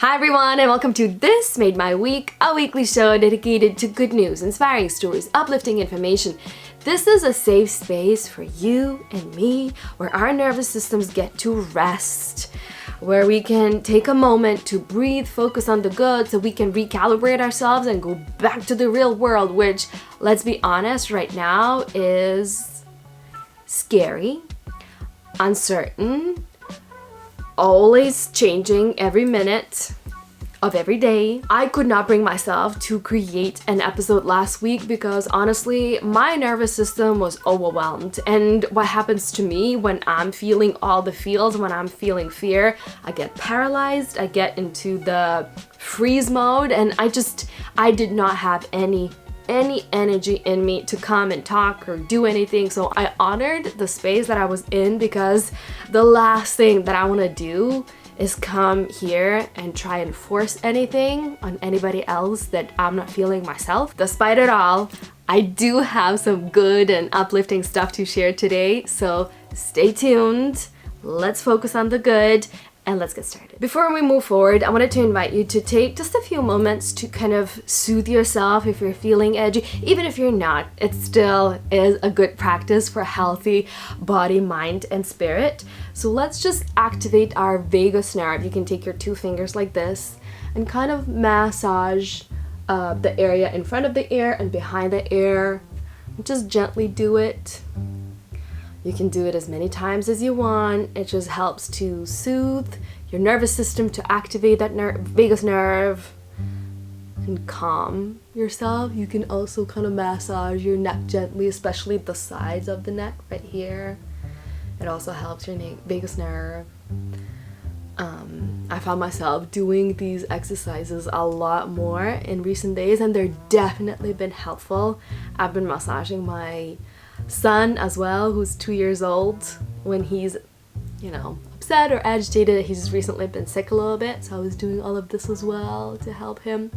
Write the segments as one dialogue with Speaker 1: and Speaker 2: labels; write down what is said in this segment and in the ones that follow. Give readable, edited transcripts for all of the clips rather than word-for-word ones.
Speaker 1: Hi everyone and welcome to This Made My Week, a weekly show dedicated to good news, inspiring stories, uplifting information. This is a safe space for you and me where our nervous systems get to rest, where we can take a moment to breathe, focus on the good so we can recalibrate ourselves and go back to the real world, which, let's be honest, right now is scary, uncertain, always changing every minute of every day. I could not bring myself to create an episode last week because honestly, my nervous system was overwhelmed. And what happens to me when I'm feeling all the feels, when I'm feeling fear, I get paralyzed, I get into the freeze mode, and I did not have any energy in me to come and talk or do anything. So I honored the space that I was in because the last thing that I want to do is come here and try and force anything on anybody else that I'm not feeling myself. Despite it all, I do have some good and uplifting stuff to share today, so stay tuned. Let's focus on the good and let's get started. Before we move forward, I wanted to invite you to take just a few moments to kind of soothe yourself if you're feeling edgy. Even if you're not, it still is a good practice for a healthy body, mind, and spirit. So let's just activate our vagus nerve. You can take your two fingers like this and kind of massage the area in front of the ear and behind the ear. Just gently do it. You can do it as many times as you want. It just helps to soothe your nervous system, to activate that vagus nerve and calm yourself. You can also kind of massage your neck gently, especially the sides of the neck right here. It also helps your vagus nerve. I found myself doing these exercises a lot more in recent days and they're definitely been helpful. I've been massaging my son as well, who's 2 years old, when he's, upset or agitated. He's just recently been sick a little bit, so I was doing all of this as well to help him.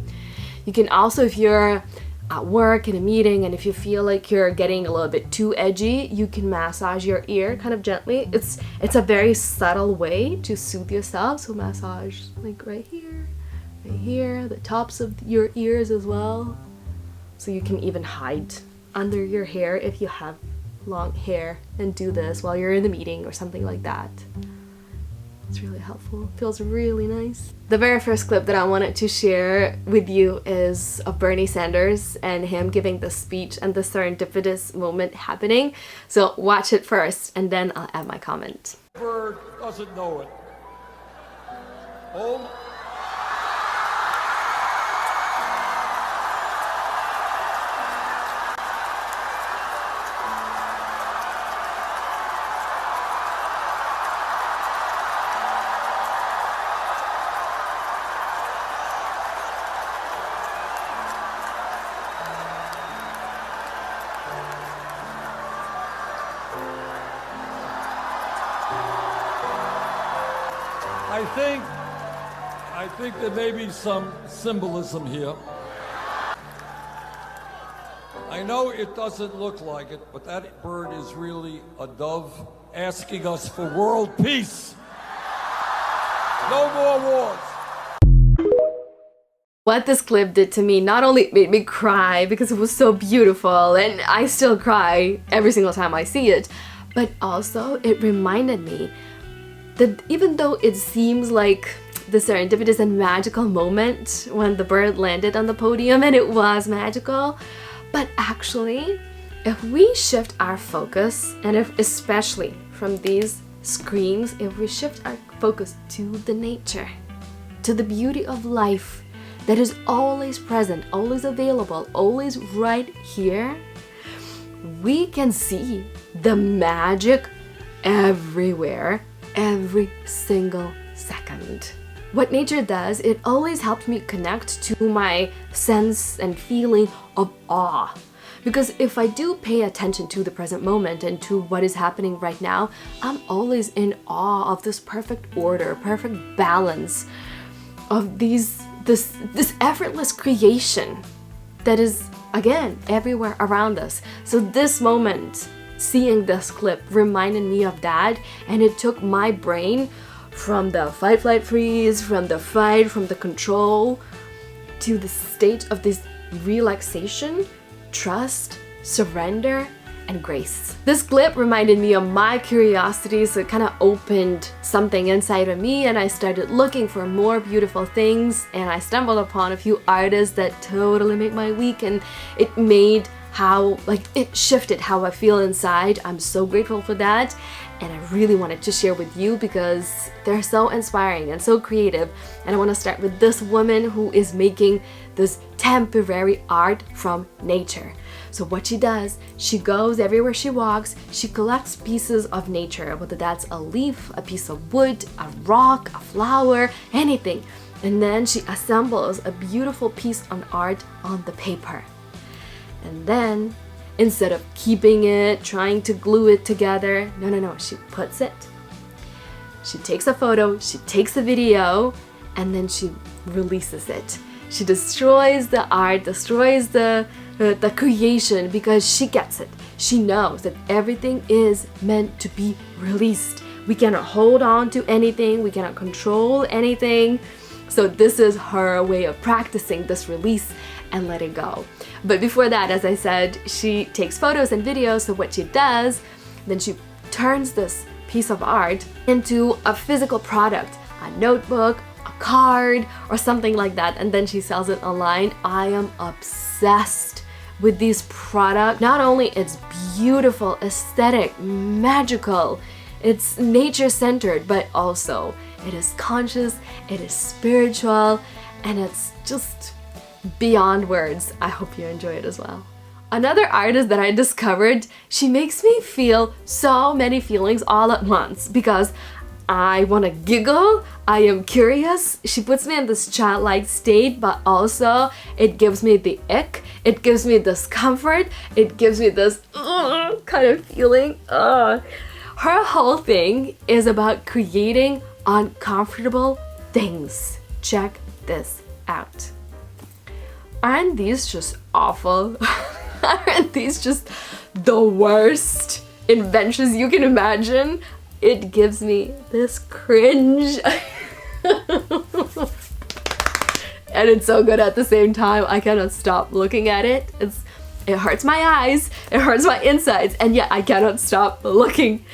Speaker 1: You can also, if you're at work in a meeting and if you feel like you're getting a little bit too edgy, you can massage your ear kind of gently. It's a very subtle way to soothe yourself. So massage like right here, the tops of your ears as well. So you can even hide under your hair if you have long hair and do this while you're in the meeting or something like that. It's really helpful. Feels really nice. The very first clip that I wanted to share with you is of Bernie Sanders and him giving the speech and the serendipitous moment happening. So watch it first and then I'll add my comment.
Speaker 2: Bird doesn't know it. Oh. I think there may be some symbolism here. I know it doesn't look like it, but that bird is really a dove asking us for world peace. No more wars.
Speaker 1: What this clip did to me not only made me cry because it was so beautiful, and I still cry every single time I see it, but also it reminded me that even though it seems like the serendipitous and magical moment when the bird landed on the podium, and it was magical, but actually, if we shift our focus, and if especially from these screens, if we shift our focus to the nature, to the beauty of life that is always present, always available, always right here, we can see the magic everywhere, every single second. What nature does, it always helps me connect to my sense and feeling of awe. Because if I do pay attention to the present moment and to what is happening right now, I'm always in awe of this perfect order, perfect balance of this effortless creation that is, again, everywhere around us. So this moment, seeing this clip reminded me of that, and it took my brain from the fight, flight, freeze, from the fight, from the control, to the state of this relaxation, trust, surrender, and grace. This clip reminded me of my curiosity, so it kind of opened something inside of me, and I started looking for more beautiful things, and I stumbled upon a few artists that totally made my week, and it made it shifted how I feel inside. I'm so grateful for that, and I really wanted to share with you because they're so inspiring and so creative. And I want to start with this woman who is making this temporary art from nature. So what she does, she goes everywhere she walks, she collects pieces of nature, whether that's a leaf, a piece of wood, a rock, a flower, anything. And then she assembles a beautiful piece of art on the paper. And then, instead of keeping it, trying to glue it together, no, she puts it. She takes a photo, she takes a video, and then she releases it. She destroys the art, destroys the creation, because she gets it. She knows that everything is meant to be released. We cannot hold on to anything, we cannot control anything. So this is her way of practicing this release and let it go. But before that, as I said, she takes photos and videos. So what she does, then she turns this piece of art into a physical product, a notebook, a card, or something like that, and then she sells it online. I am obsessed with these products. Not only it's beautiful, aesthetic, magical, it's nature-centered, but also it is conscious, it is spiritual, and it's just beyond words. I hope you enjoy it as well. Another artist that I discovered, she makes me feel so many feelings all at once because I want to giggle, I am curious, she puts me in this childlike state, but also it gives me the ick, it gives me discomfort, it gives me this kind of feeling. Her whole thing is about creating uncomfortable things. Check this out. Aren't these just awful? Aren't these just the worst inventions you can imagine? It gives me this cringe. And it's so good at the same time. I cannot stop looking at it. It hurts my eyes, it hurts my insides, and yet I cannot stop looking.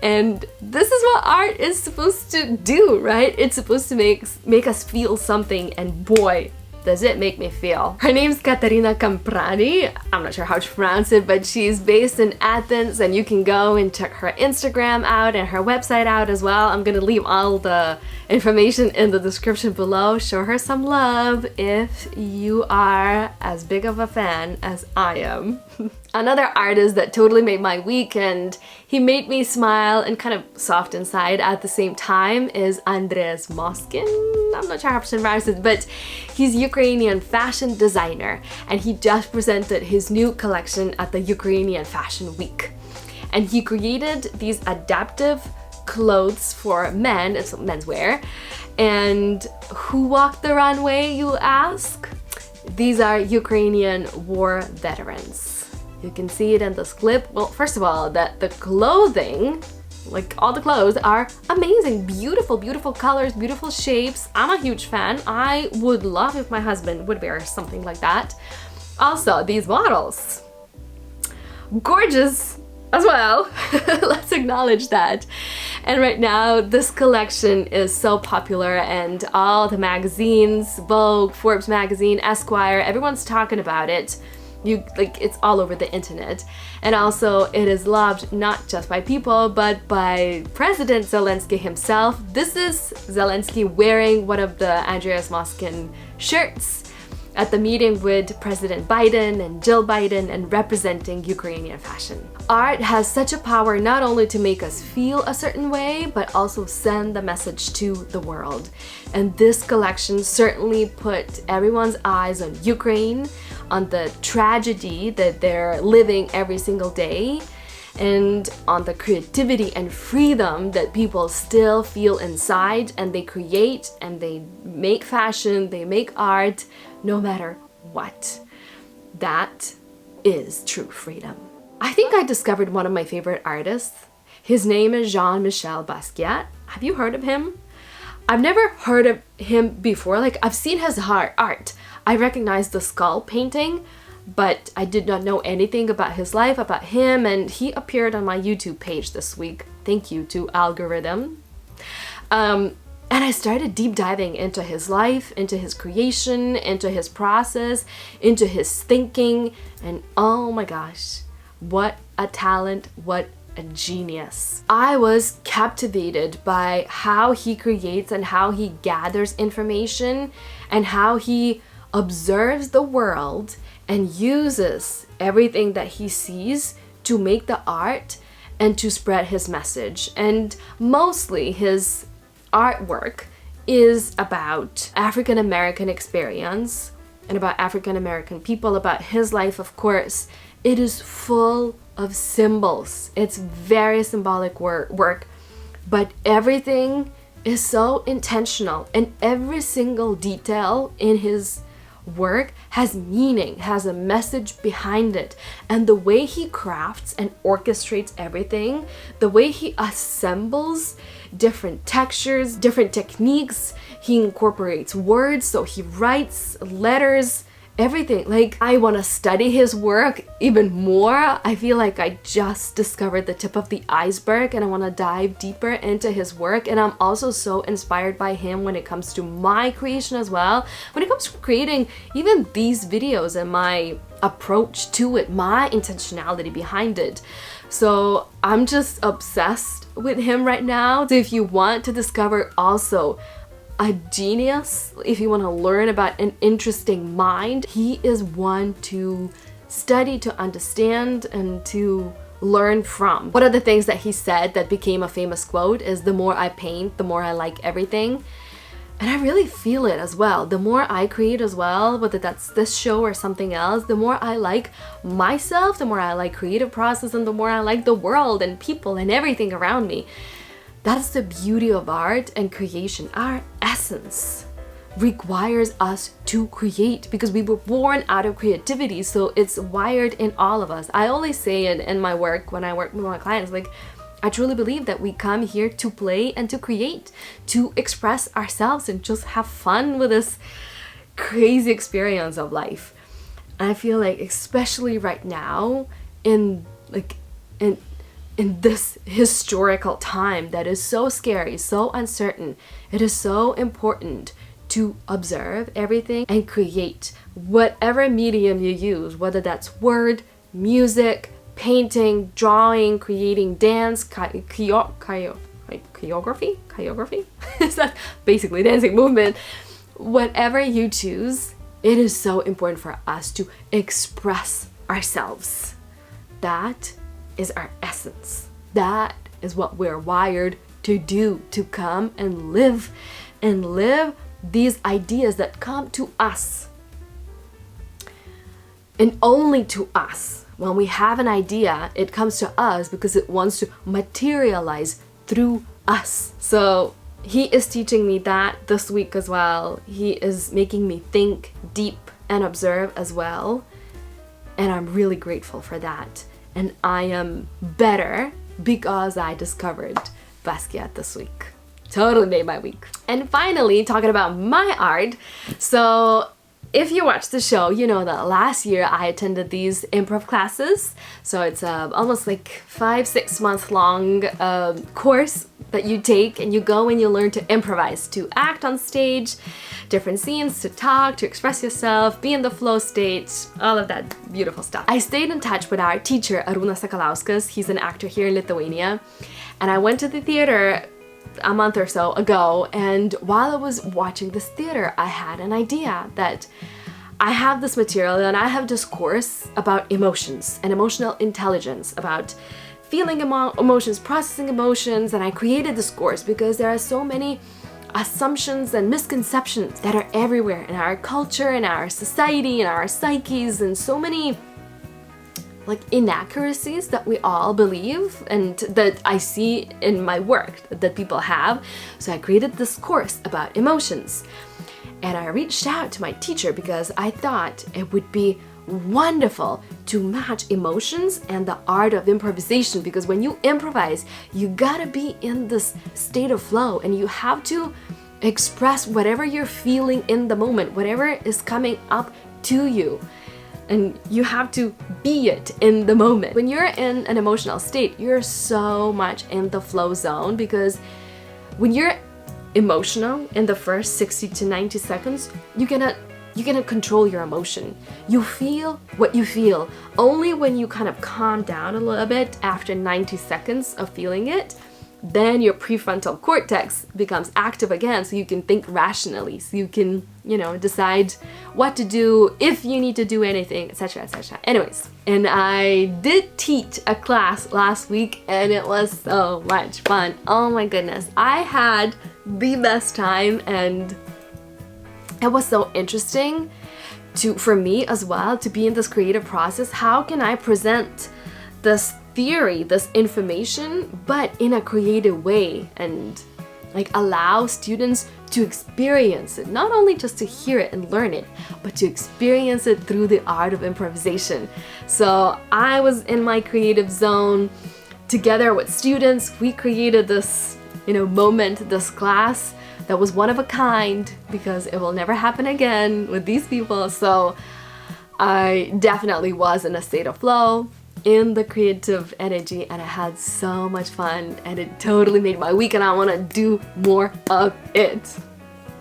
Speaker 1: And this is what art is supposed to do, right? It's supposed to make us feel something, and boy, does it make me feel. Her name's Caterina Camprani. I'm not sure how to pronounce it, but she's based in Athens, and you can go and check her Instagram out and her website out as well. I'm gonna leave all the information in the description below. Show her some love if you are as big of a fan as I am. Another artist that totally made my week, and he made me smile and kind of soft inside at the same time, is Andres Moskin. I'm not sure how to pronounce it, but he's Ukrainian fashion designer, and he just presented his new collection at the Ukrainian Fashion Week. And he created these adaptive clothes for men, it's menswear. And who walked the runway, you ask? These are Ukrainian war veterans. You can see it in this clip. Well, first of all, that the clothing, like all the clothes, are amazing. Beautiful, beautiful colors, beautiful shapes. I'm a huge fan. I would love if my husband would wear something like that. Also, these models, gorgeous as well. Let's acknowledge that. And right now, this collection is so popular, and all the magazines, Vogue, Forbes magazine, Esquire, everyone's talking about it. It's all over the internet. And also it is loved not just by people, but by President Zelensky himself. This is Zelensky wearing one of the Andreas Moskin shirts at the meeting with President Biden and Jill Biden, and representing Ukrainian fashion. Art has such a power not only to make us feel a certain way, but also send the message to the world. And this collection certainly put everyone's eyes on Ukraine, on the tragedy that they're living every single day, and on the creativity and freedom that people still feel inside, and they create and they make fashion, they make art, no matter what. That is true freedom. I think I discovered one of my favorite artists. His name is Jean-Michel. Have you heard of him? I've never heard of him before. Like, I've seen his art. I recognize the skull painting, but I did not know anything about his life, about him, and he appeared on my YouTube page this week. Thank you to algorithm. And I started deep diving into his life, into his creation, into his process, into his thinking, and oh my gosh, what a talent, what a genius. I was captivated by how he creates and how he gathers information and how he observes the world and uses everything that he sees to make the art and to spread his message. And mostly his artwork is about African American experience and about African American people, about his life, of course. It is full of symbols. It's very symbolic work, but everything is so intentional, and every single detail in his work has meaning, has a message behind it. And the way he crafts and orchestrates everything, the way he assembles different textures, different techniques, he incorporates words, so he writes letters, everything. Like, I want to study his work even more. I feel like I just discovered the tip of the iceberg, and I want to dive deeper into his work. And I'm also so inspired by him when it comes to my creation as well. When it comes to creating even these videos and my approach to it, my intentionality behind it. So I'm just obsessed with him right now. So if you want to discover also a genius, if you want to learn about an interesting mind, he is one to study, to understand, and to learn from. One of the things that he said that became a famous quote is, "The more I paint, the more I like everything." And I really feel it as well. The more I create as well, whether that's this show or something else, the more I like myself, the more I like creative process, and the more I like the world and people and everything around me. That's the beauty of art and creation. Our essence requires us to create because we were born out of creativity, so it's wired in all of us. I always say it in my work when I work with my clients, like, I truly believe that we come here to play and to create, to express ourselves and just have fun with this crazy experience of life. And I feel like, especially right now, in this historical time that is so scary, so uncertain, it is so important to observe everything and create whatever medium you use, whether that's word, music, painting, drawing, creating dance, choreography? Is that basically dancing movement? Whatever you choose, it is so important for us to express ourselves. That is our essence. That is what we're wired to do, to come and live these ideas that come to us and only to us. When we have an idea, it comes to us because it wants to materialize through us. So he is teaching me that this week as well. He is making me think deep and observe as well, and I'm really grateful for that. And I am better because I discovered Basquiat this week. Totally made my week. And finally, talking about my art. So if you watch the show, you know that last year I attended these improv classes. So it's almost like 5-6 month long course that you take, and you go and you learn to improvise, to act on stage, different scenes, to talk, to express yourself, be in the flow state, all of that beautiful stuff. I stayed in touch with our teacher, Arūnas Sakalauskas. He's an actor here in Lithuania. And I went to the theater a month or so ago, and while I was watching this theater, I had an idea that I have this material and I have this course about emotions and emotional intelligence, about feeling emotions, processing emotions, and I created this course because there are so many assumptions and misconceptions that are everywhere in our culture, in our society, in our psyches, and so many like inaccuracies that we all believe and that I see in my work that people have. So I created this course about emotions, and I reached out to my teacher because I thought it would be wonderful to match emotions and the art of improvisation, because when you improvise, you gotta be in this state of flow and you have to express whatever you're feeling in the moment, whatever is coming up to you. And you have to be it in the moment. When you're in an emotional state, you're so much in the flow zone, because when you're emotional in the first 60 to 90 seconds, you cannot control your emotion. You feel what you feel. Only when you kind of calm down a little bit after 90 seconds of feeling it, then your prefrontal cortex becomes active again, so you can think rationally, so you can, decide what to do, if you need to do anything, etc., etc. Anyways, and I did teach a class last week, and it was so much fun. Oh my goodness, I had the best time, and it was so interesting for me as well to be in this creative process. How can I present this theory, this information, but in a creative way, and allow students to experience it, not only just to hear it and learn it, but to experience it through the art of improvisation. So I was in my creative zone together with students. We created this, moment, this class that was one of a kind, because it will never happen again with these people. So I definitely was in a state of flow, in the creative energy, and I had so much fun, and it totally made my week, and I want to do more of it.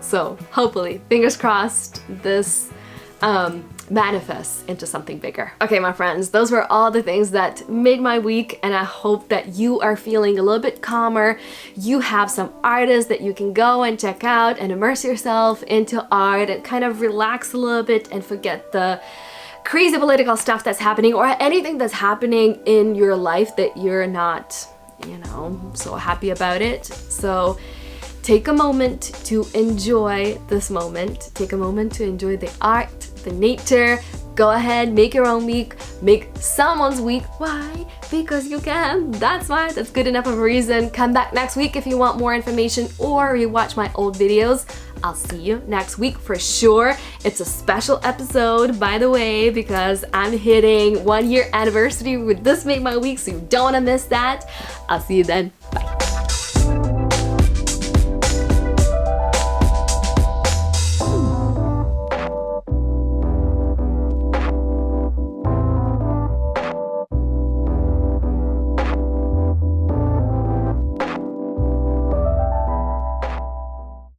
Speaker 1: So hopefully, fingers crossed, this manifests into something bigger. Okay, my friends, those were all the things that made my week, and I hope that you are feeling a little bit calmer. You have some artists that you can go and check out and immerse yourself into art and kind of relax a little bit and forget the crazy political stuff that's happening, or anything that's happening in your life that you're not, so happy about it. So take a moment to enjoy this moment. Take a moment to enjoy the art, the nature. Go ahead, make your own week, make someone's week. Why? Because you can. That's why. That's good enough of a reason. Come back next week if you want more information, or rewatch my old videos. I'll see you next week for sure. It's a special episode, by the way, because I'm hitting 1 year anniversary with This Made My Week, so you don't want to miss that. I'll see you then. Bye.